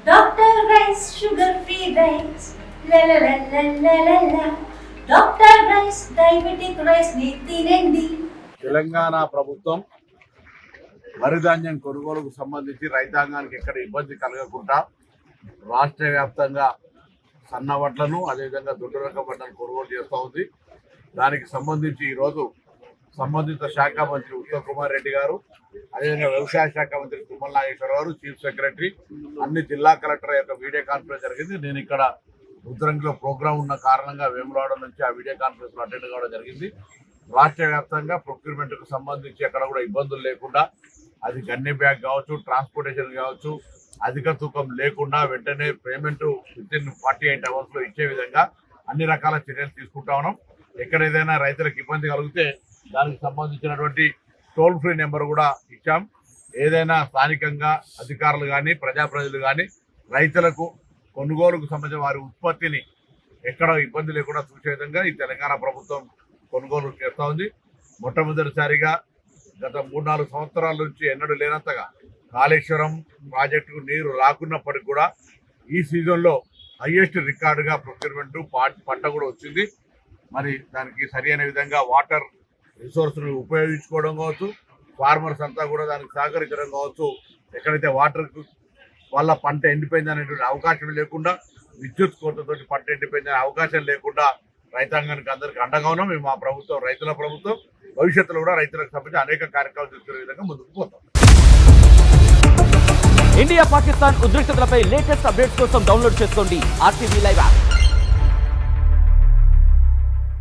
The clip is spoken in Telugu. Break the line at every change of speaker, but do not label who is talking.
Doctor rice sugar free rice doctor rice diabetic rice ని తినండి.
తెలంగాణ ప్రభుత్వం వరి ధాన్యం కొనుగోలుకు సంబంధించి రైతాంగానికి ఎక్కడ ఇబ్బంది కలగకుండా రాష్ట్ర వ్యాప్తంగా సన్న వడ్లను అదేవిధంగా దొడ్డు రకం వడ్లను కొనుగోలు చేస్తూ ఉంది. దానికి సంబంధించి ఈరోజు సంబంధిత శాఖ మంత్రి ఉత్తమ్ కుమార్ రెడ్డి గారు, అదేవిధంగా వ్యవసాయ శాఖ మంత్రి తుమ్మల నాగేశ్వర గారు, చీఫ్ సెక్రటరీ, అన్ని జిల్లా కలెక్టర్ యొక్క వీడియో కాన్ఫరెన్స్ జరిగింది. నేను ఇక్కడ రుద్రంగిలో ప్రోగ్రాం ఉన్న కారణంగా వేములవాడ నుంచి ఆ వీడియో కాన్ఫరెన్స్ లో అటెండ్ కావడం జరిగింది. రాష్ట్ర వ్యాప్తంగా ప్రొక్యూర్మెంట్ కు సంబంధించి ఎక్కడ కూడా ఇబ్బందులు లేకుండా, అది గన్ని బ్యాగ్ కావచ్చు, ట్రాన్స్పోర్టేషన్ కావచ్చు, అధిక తూకం లేకుండా వెంటనే పేమెంట్ వితిన్ 48 hours లో ఇచ్చే విధంగా అన్ని రకాల చర్యలు తీసుకుంటా ఉన్నాం. ఎక్కడ ఏదైనా రైతులకు ఇబ్బంది కలిగితే దానికి సంబంధించినటువంటి టోల్ ఫ్రీ నెంబర్ కూడా ఇచ్చాం. ఏదైనా స్థానికంగా అధికారులు కానీ ప్రజాప్రతినిధులు కానీ రైతులకు కొనుగోలుకు సంబంధించిన వారి ఉత్పత్తిని ఎక్కడ ఇబ్బంది లేకుండా చూసే విధంగా ఈ తెలంగాణ ప్రభుత్వం కొనుగోలు చేస్తూ ఉంది. మొట్టమొదటిసారిగా గత 3-4 సంవత్సరాల నుంచి ఎన్నడూ లేనంతగా కాళేశ్వరం ప్రాజెక్టుకు నీరు రాకున్నప్పటికీ కూడా ఈ సీజన్లో హైయెస్ట్ రికార్డుగా ప్రొక్యూర్మెంట్ పంట కూడా వచ్చింది. మరి దానికి సరైన విధంగా వాటర్ రిసోర్స్ను ఉపయోగించుకోవడం కావచ్చు, ఫార్మర్స్ అంతా కూడా దానికి సహకరించడం కావచ్చు, ఎక్కడైతే వాటర్ వల్ల పంట ఎండిపోయింది అనేటువంటి అవకాశం లేకుండా, విద్యుత్ కోతతో పంట ఎండిపోయిందనే అవకాశం లేకుండా రైతాంగానికి అందరికీ అండగా ఉన్నాం. మేము మా ప్రభుత్వం రైతుల ప్రభుత్వం, భవిష్యత్తులో కూడా రైతులకు సంబంధించి అనేక కార్యక్రమాలు తీసుకునే విధంగా ముందుకు పోతాం.
ఇండియా పాకిస్తాన్ ఉద్రిక్తతలపై లేటెస్ట్ అప్డేట్స్ కోసం డౌన్లోడ్ చేసుకోండి RTV లైవ్ యాప్.